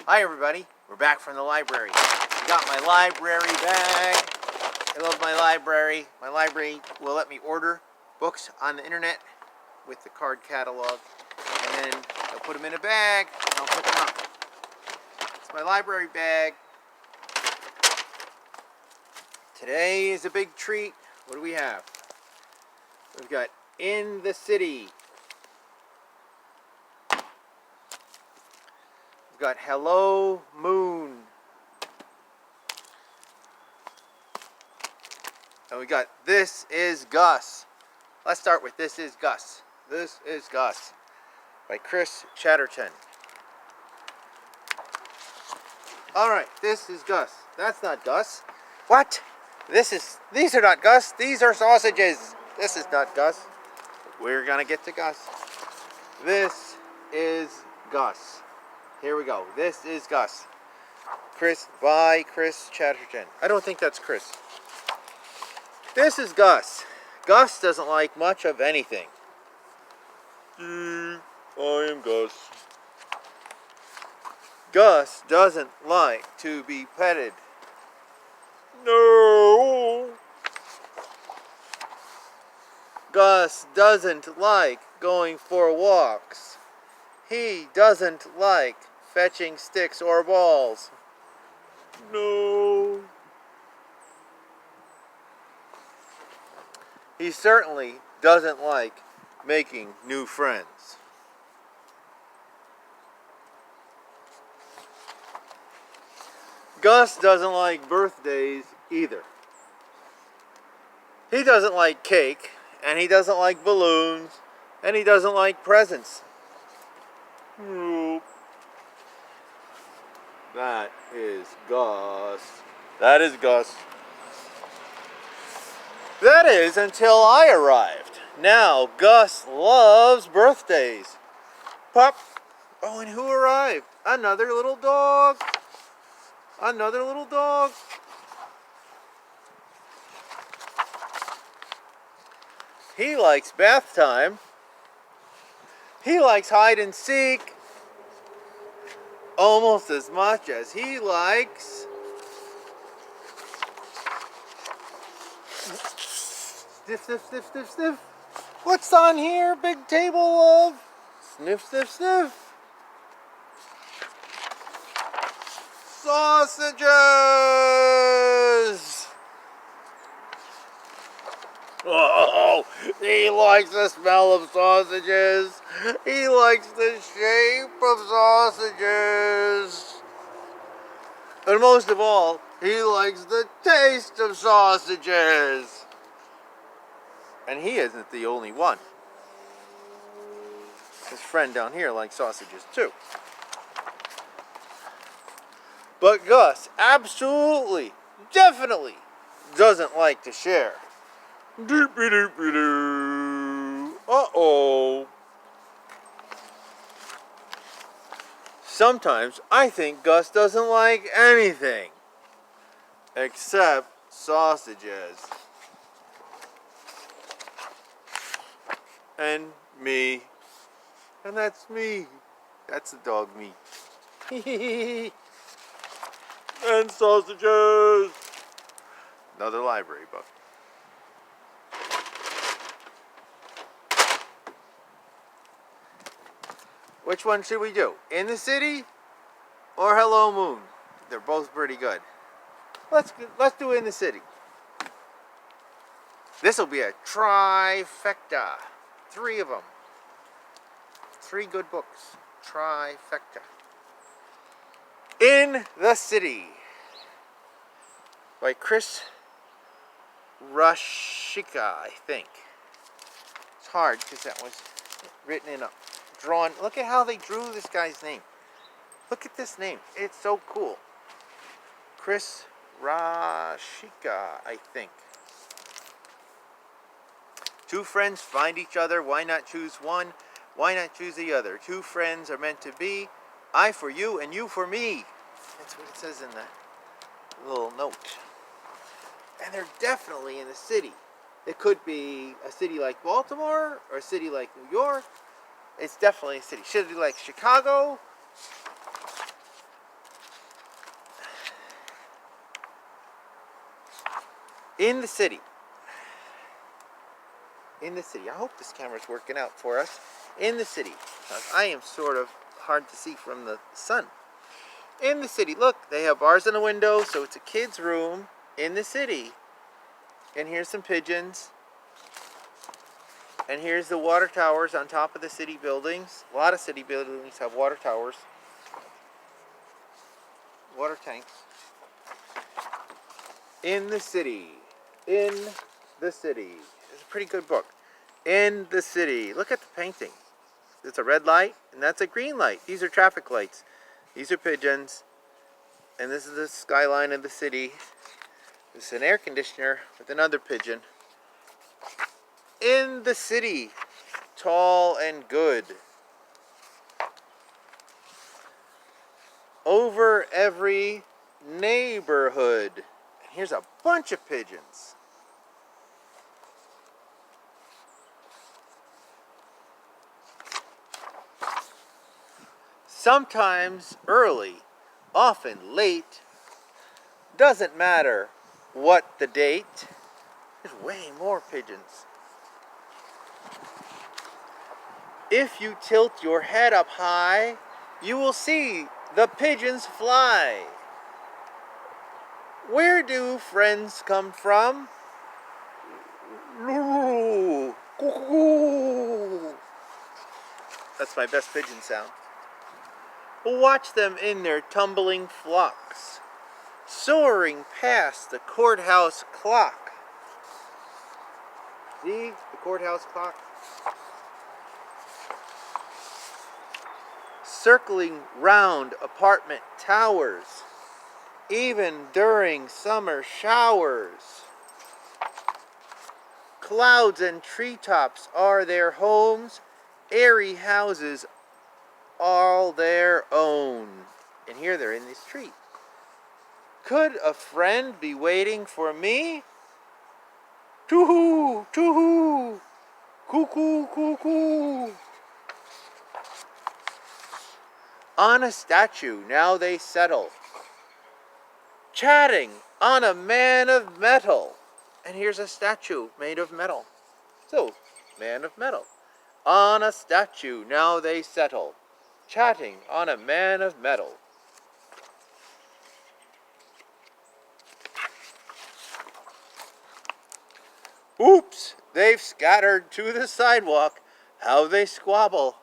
Hi everybody, we're back from the library. I got my library bag. I love my library. My library will let me order books on the internet with the card catalog. And then I'll put them in a bag and I'll pick them up. It's my library bag. Today is a big treat. What do we have? We've got In the City. We've got Hello Moon. And we got This Is Gus. Let's start with This Is Gus. This Is Gus by Chaterton. Alright, This Is Gus. That's not Gus. What? These are not Gus. These are sausages. This is not Gus. We're gonna get to Gus. This is Gus. Here we go. This is Gus. By Chaterton. I don't think that's Chris. This is Gus. Gus doesn't like much of anything. I am Gus. Gus doesn't like to be petted. No. Gus doesn't like going for walks. He doesn't like fetching sticks or balls. No. He certainly doesn't like making new friends. Gus doesn't like birthdays either. He doesn't like cake, and he doesn't like balloons, and he doesn't like presents. Nope. That is Gus. That is Gus. That is until I arrived. Now Gus loves birthdays. Pop. Oh, and who arrived? Another little dog. Another little dog. He likes bath time. He likes hide and seek almost as much as he likes sniff, sniff, sniff, sniff, sniff. What's on here? Big table of sniff, sniff, sniff. Sausages! Oh, he likes the smell of sausages. He likes the shape of sausages. And most of all, he likes the taste of sausages. And he isn't the only one. His friend down here likes sausages too. But Gus absolutely, definitely doesn't like to share. Doop-a-doop-a-doo. Uh-oh. Sometimes I think Gus doesn't like anything except sausages. And me. And that's me. That's the dog me. And sausages. Another library book. Which one should we do? In the City or Hello Moon? They're both pretty good. Let's do In the City. This will be a trifecta. 3 of them. 3 good books. Trifecta. In the City by Raschka, I think. It's hard because that was written in a drawn. Look at how they drew this guy's name. Look at this name. It's so cool. Raschka, I think. 2 friends find each other. Why not choose one? Why not choose the other? 2 friends are meant to be. I for you and you for me. That's what it says in the little note. And they're definitely in the city. It could be a city like Baltimore or a city like New York. It's definitely a city. Should it be like Chicago? In the city. In the city. I hope this camera's working out for us. In the city. Because I am sort of hard to see from the sun. In the city. Look, they have bars in the window, so it's a kid's room in the city. And here's some pigeons. And here's the water towers on top of the city buildings. A lot of city buildings have water towers. Water tanks. In the city. In the city. It's a pretty good book. In the city. Look at the painting. It's a red light and that's a green light. These are traffic lights. These are pigeons. And this is the skyline of the city. This is an air conditioner with another pigeon. In the city. Tall and good. Over every neighborhood. And here's a bunch of pigeons. Sometimes early, often late. Doesn't matter what the date. There's way more pigeons. If you tilt your head up high, you will see the pigeons fly. Where do friends come from? That's my best pigeon sound. Watch them in their tumbling flocks, soaring past the courthouse clock. See the courthouse clock? Circling round apartment towers, even during summer showers. Clouds and treetops are their homes, airy houses all their own. And here they're in this tree. Could a friend be waiting for me? Too-hoo, too-hoo, cuckoo, cuckoo. On a statue now they settle, chatting on a man of metal. And here's a statue made of metal. So, man of metal. On a statue now they settle, chatting on a man of metal. Oops, they've scattered to the sidewalk. How they squabble.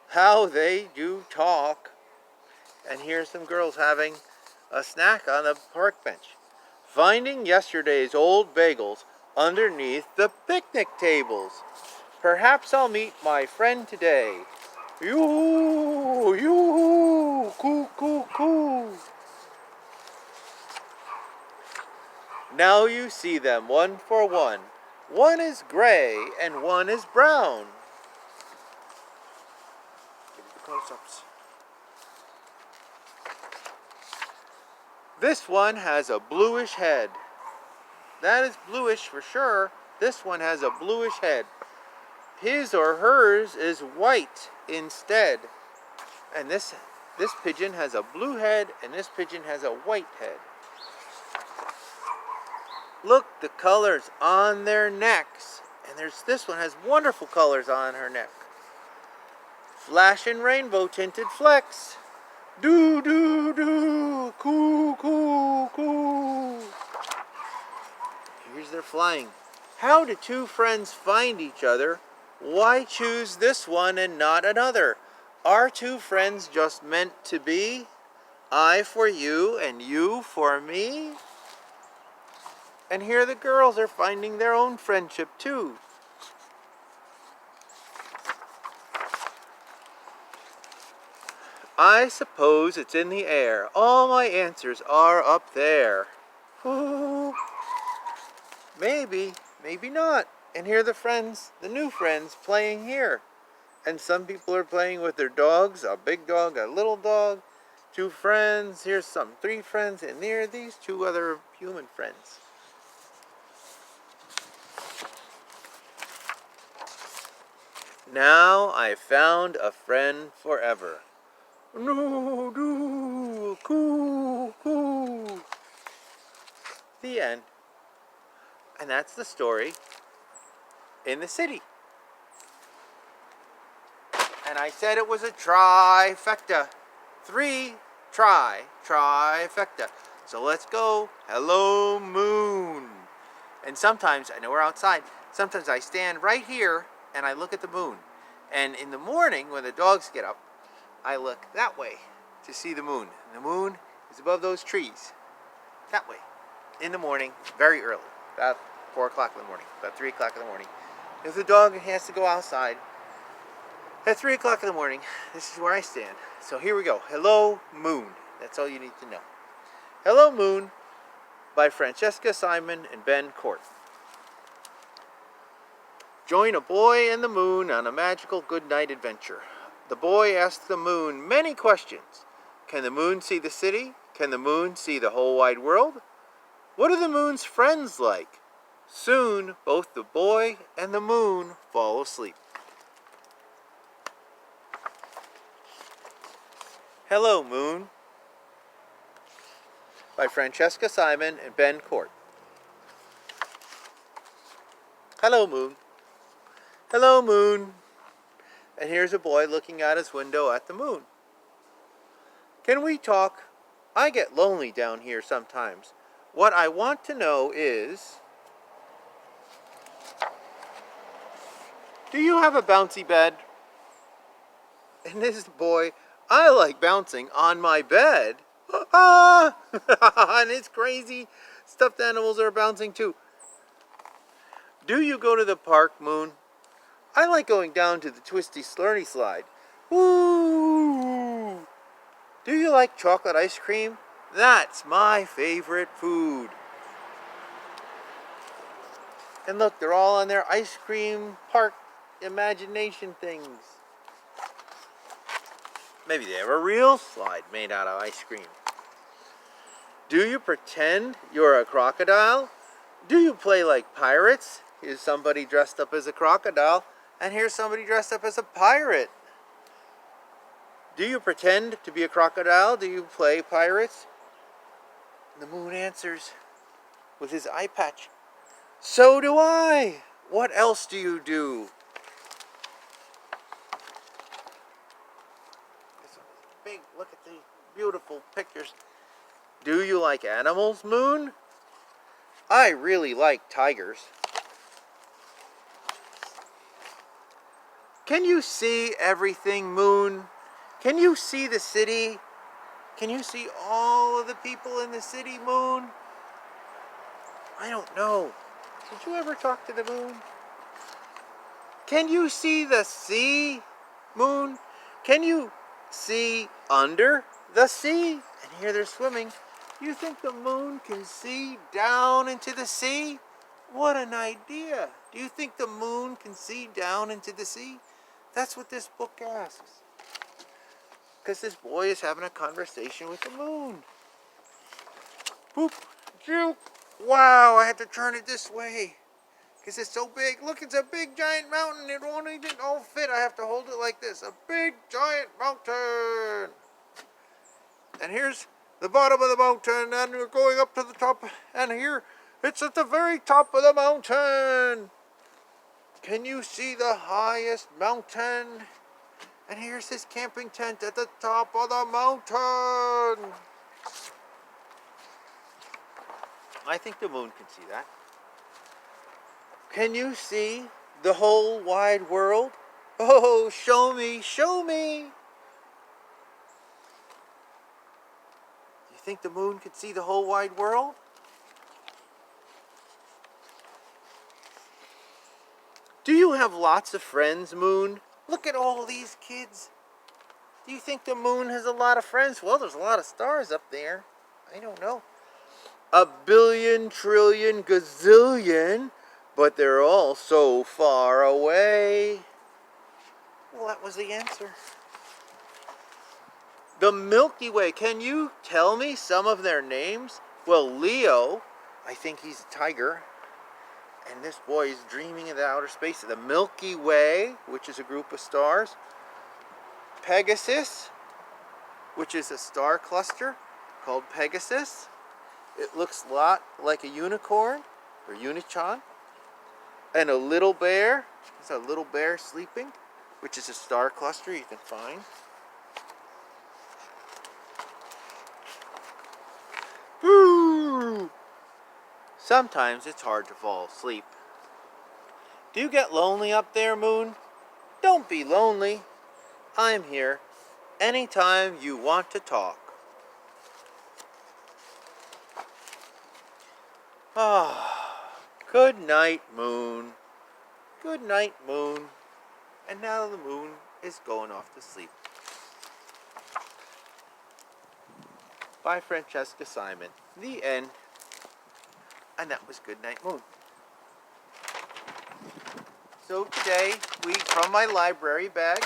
How they do talk. And here's some girls having a snack on the park bench. Finding yesterday's old bagels underneath the picnic tables. Perhaps I'll meet my friend today. Yoo-hoo, yoo-hoo, coo, coo, coo. Now you see them one for one. One is gray and one is brown. Give me the close-ups. This one has a bluish head. That is bluish for sure. This one has a bluish head. His or hers is white instead. And this pigeon has a blue head and this pigeon has a white head. Look, the colors on their necks. And this one has wonderful colors on her neck. Flashing rainbow tinted flecks. Do, do, do, coo, coo, coo. Here's their flying. How do two friends find each other? Why choose this one and not another? Are two friends just meant to be? I for you and you for me? And here the girls are finding their own friendship too. I suppose it's in the air. All my answers are up there. Ooh. Maybe, maybe not. And here are the friends, the new friends, playing here. And some people are playing with their dogs, a big dog, a little dog, two friends, here's some three friends, and there are these two other human friends. Now I found a friend forever. No, do, coo, coo. The end. And that's the story in the city. And I said it was a trifecta. 3 trifecta. So let's go. Hello, moon. And sometimes, I know we're outside, sometimes I stand right here and I look at the moon. And in the morning, when the dogs get up, I look that way to see the moon. And the moon is above those trees. That way. In the morning, very early. About 4 o'clock in the morning. About 3 o'clock in the morning. If the dog has to go outside, at 3 o'clock in the morning, this is where I stand. So here we go. Hello, Moon. That's all you need to know. Hello, Moon by Francesca, Simon, and Ben Cort. Join a boy and the moon on a magical good night adventure. The boy asks the moon many questions. Can the moon see the city? Can the moon see the whole wide world? What are the moon's friends like? Soon, both the boy and the moon fall asleep. Hello, Moon by Francesca, Simon, and Ben Cort. Hello, Moon. Hello, Moon. And here's a boy looking out his window at the moon. Can we talk? I get lonely down here sometimes. What I want to know is, do you have a bouncy bed? And this boy, I like bouncing on my bed. Ah! And it's crazy. Stuffed animals are bouncing too. Do you go to the park, Moon? I like going down to the twisty slurny slide. Woo! Do you like chocolate ice cream? That's my favorite food. And look, they're all on their ice cream park imagination things. Maybe they have a real slide made out of ice cream. Do you pretend you're a crocodile? Do you play like pirates? Here's somebody dressed up as a crocodile, and here's somebody dressed up as a pirate. Do you pretend to be a crocodile? Do you play pirates? And the moon answers with his eye patch. So do I. What else do you do? Big, look at the beautiful pictures. Do you like animals, Moon? I really like tigers. Can you see everything, Moon? Can you see the city? Can you see all of the people in the city, Moon? I don't know. Did you ever talk to the moon? Can you see the sea, Moon? Can you see under the sea? And here they're swimming. You think the moon can see down into the sea? What an idea. Do you think the moon can see down into the sea? That's what this book asks. Because this boy is having a conversation with the moon. Boop, juke. Wow, I had to turn it this way. Because it's so big. Look, it's a big giant mountain. It won't even all fit. I have to hold it like this. A big giant mountain. And here's the bottom of the mountain. And we're going up to the top. And here, it's at the very top of the mountain. Can you see the highest mountain? And here's his camping tent at the top of the mountain. I think the moon can see that. Can you see the whole wide world? Oh, show me, show me. Do you think the moon could see the whole wide world? Do you have lots of friends, Moon? Look at all these kids. Do you think the moon has a lot of friends? Well, there's a lot of stars up there. I don't know. A billion, trillion, gazillion, but they're all so far away. Well, that was the answer. The Milky Way. Can you tell me some of their names? Well, Leo, I think he's a tiger. And this boy is dreaming of the outer space. The Milky Way, which is a group of stars. Pegasus, which is a star cluster called Pegasus. It looks a lot like a unicorn. or Unichan. And a little bear. It's a little bear sleeping, which is a star cluster you can find. Woo! Sometimes it's hard to fall asleep. Do you get lonely up there, Moon? Don't be lonely. I'm here anytime you want to talk. Ah, good night, Moon. Good night, Moon. And now the moon is going off to sleep. By Francesca Simon. The end. And that was Good Night, Moon. So today, from my library bag,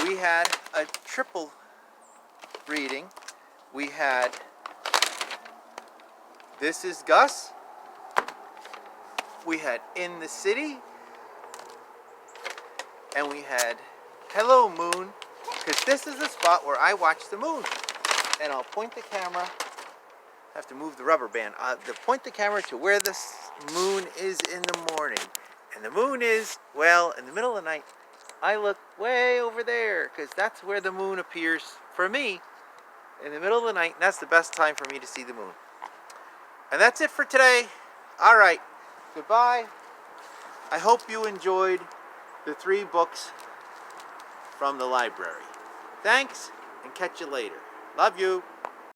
we had a triple reading. We had This Is Gus. We had In the City. And we had Hello Moon, because this is the spot where I watch the moon. And I'll point the camera, I have to move the rubber band, to point the camera to where the moon is in the morning. And the moon is, well, in the middle of the night, I look way over there, because that's where the moon appears for me, in the middle of the night, and that's the best time for me to see the moon. And that's it for today. All right, goodbye. I hope you enjoyed the 3 books from the library. Thanks, and catch you later. Love you.